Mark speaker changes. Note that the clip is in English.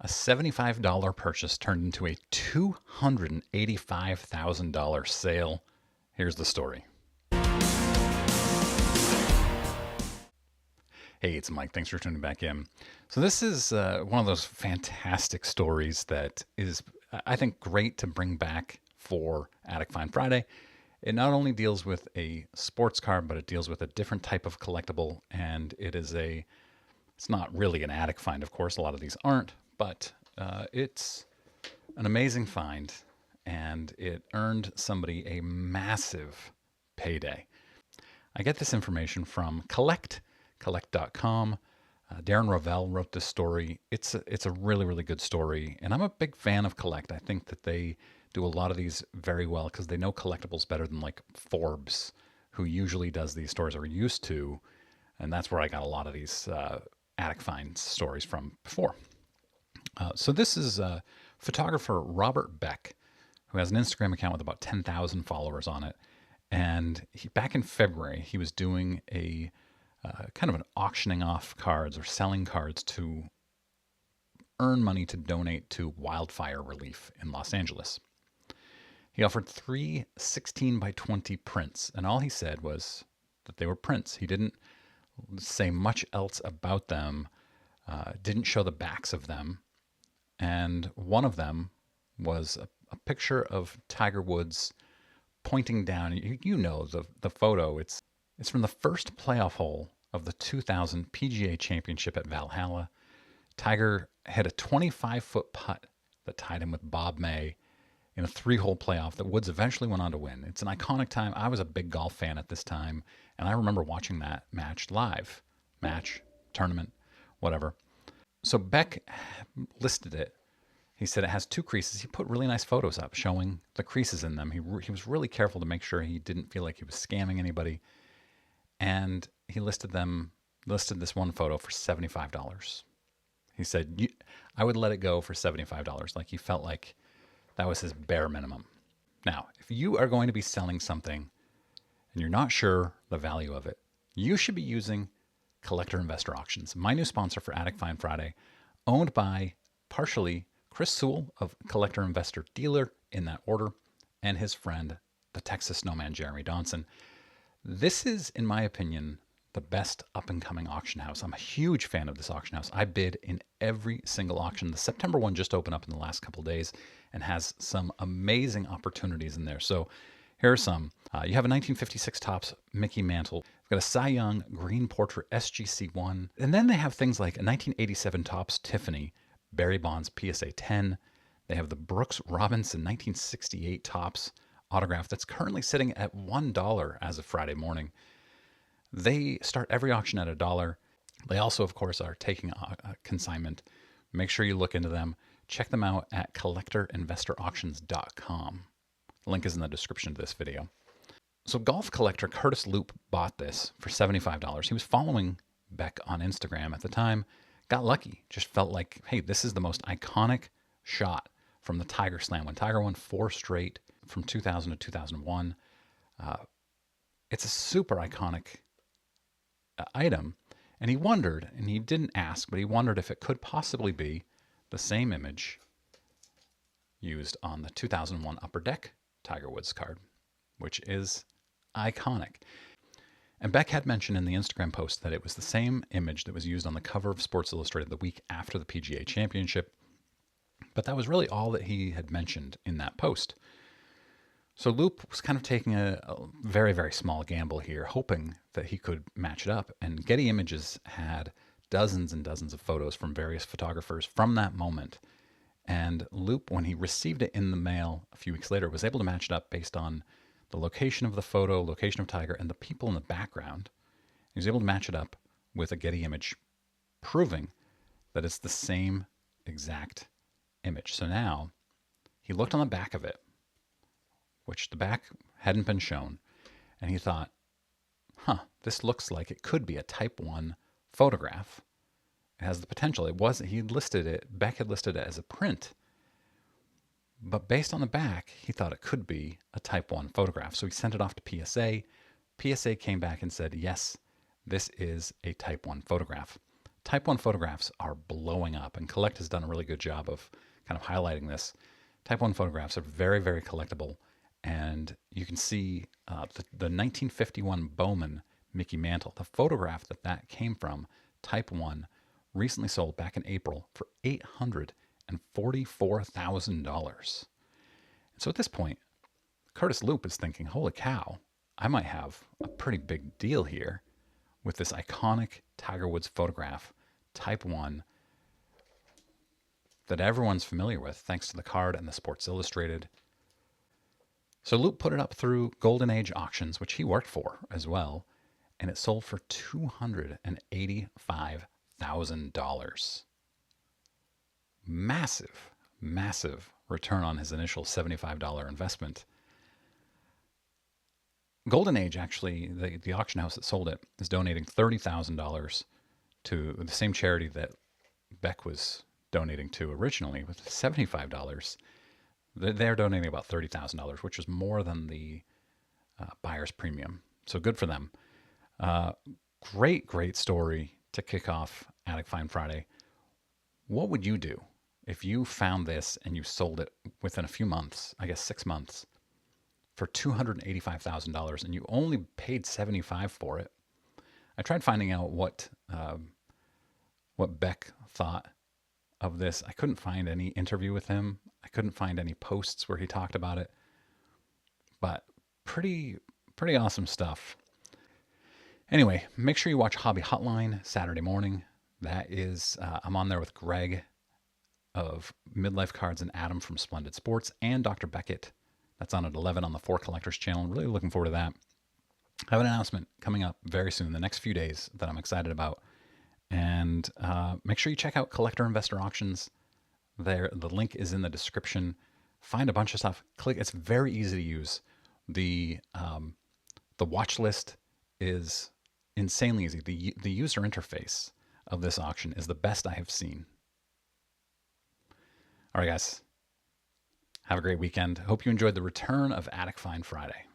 Speaker 1: A $75 purchase turned into a $285,000 sale. Here's the story. Hey, it's Mike. Thanks for tuning back in. So this is one of those fantastic stories that is, I think, great to bring back for Attic Find Friday. It not only deals with a sports car, but it deals with a different type of collectible, and it's not really an attic find, of course. A lot of these aren't, but it's an amazing find, and it earned somebody a massive payday. I get this information from collect.com. Darren Rovell wrote this story. It's a really, really good story, and I'm a big fan of Collect. I think that they do a lot of these very well because they know collectibles better than like Forbes, who usually does these stories or used to, and that's where I got a lot of these attic find stories from before. So this is photographer Robert Beck, who has an Instagram account with about 10,000 followers on it. And back in February, he was doing a kind of an auctioning off cards or selling cards to earn money to donate to wildfire relief in Los Angeles. He offered 3 16 by 20 prints, and all he said was that they were prints. He didn't say much else about them, didn't show the backs of them. And one of them was a picture of Tiger Woods pointing down. You know the photo. It's from the first playoff hole of the 2000 PGA Championship at Valhalla. Tiger hit a 25-foot putt that tied him with Bob May in a 3-hole playoff that Woods eventually went on to win. It's an iconic time. I was a big golf fan at this time, and I remember watching that match live. Tournament, whatever. So Beck listed it. He said it has 2 creases. He put really nice photos up showing the creases in them. He was really careful to make sure he didn't feel like he was scamming anybody. And he listed this one photo for $75. He said, I would let it go for $75. Like he felt like that was his bare minimum. Now, if you are going to be selling something and you're not sure the value of it, you should be using Collector Investor Auctions, my new sponsor for Attic Find Friday, owned by partially Chris Sewell of Collector Investor Dealer in that order, and his friend, the Texas snowman Jeremy Donson. This is, in my opinion, the best up-and-coming auction house. I'm a huge fan of this auction house. I bid in every single auction. The September one just opened up in the last couple of days and has some amazing opportunities in there. So here are some. You have a 1956 Topps Mickey Mantle. You've got a Cy Young Green Portrait SGC1. And then they have things like a 1987 Topps Tiffany Barry Bonds PSA 10. They have the Brooks Robinson 1968 Topps autograph that's currently sitting at $1 as of Friday morning. They start every auction at $1. They also, of course, are taking a consignment. Make sure you look into them. Check them out at collectorinvestorauctions.com. The link is in the description of this video. So golf collector Curtis Loop bought this for $75. He was following Beck on Instagram at the time. Got lucky. Just felt like, hey, this is the most iconic shot from the Tiger Slam when Tiger won 4 straight from 2000 to 2001. It's a super iconic item. And he wondered, and he didn't ask, but he wondered if it could possibly be the same image used on the 2001 Upper Deck Tiger Woods card, which is iconic. And Beck had mentioned in the Instagram post that it was the same image that was used on the cover of Sports Illustrated the week after the PGA Championship. But that was really all that he had mentioned in that post. So Loop was kind of taking a very, very small gamble here, hoping that he could match it up. And Getty Images had dozens and dozens of photos from various photographers from that moment. And Loop, when he received it in the mail a few weeks later, was able to match it up based on the location of the photo, location of Tiger, and the people in the background. He was able to match it up with a Getty image, proving that it's the same exact image. So now he looked on the back of it, which the back hadn't been shown, and he thought, this looks like it could be a Type 1 photograph. It has the potential. Beck had listed it as a print, but based on the back, he thought it could be a Type 1 photograph. So he sent it off to PSA. PSA came back and said, yes, this is a Type 1 photograph. Type 1 photographs are blowing up, and Collect has done a really good job of kind of highlighting this. Type 1 photographs are very, very collectible, and you can see the 1951 Bowman Mickey Mantle, the photograph that came from, Type 1, recently sold back in April for $844,000. So at this point, Curtis Loop is thinking, holy cow, I might have a pretty big deal here with this iconic Tiger Woods photograph, Type 1, that everyone's familiar with thanks to the card and the Sports Illustrated. So Loop put it up through Golden Age auctions, which he worked for as well, and it sold for $285,000. Massive, massive return on his initial $75 investment. Golden Age, actually, the auction house that sold it, is donating $30,000 to the same charity that Beck was donating to originally with $75. They're donating about $30,000, which is more than the buyer's premium. So good for them. Great story to kick off Attic Find Friday. What would you do if you found this and you sold it within a few months, I guess 6 months, for $285,000 and you only paid $75 for it? I tried finding out what Beck thought of this. I couldn't find any interview with him. I couldn't find any posts where he talked about it. But pretty awesome stuff. Anyway, make sure you watch Hobby Hotline Saturday morning. That is, I'm on there with Greg of Midlife Cards and Adam from Splendid Sports and Dr. Beckett. That's on at 11 on the 4 Collectors channel. Really looking forward to that. I have an announcement coming up very soon, the next few days, that I'm excited about. And make sure you check out Collector Investor Auctions. There, the link is in the description. Find a bunch of stuff. Click. It's very easy to use. The watch list is insanely easy. The user interface of this auction is the best I have seen. All right, guys. Have a great weekend. Hope you enjoyed the return of Attic Find Friday.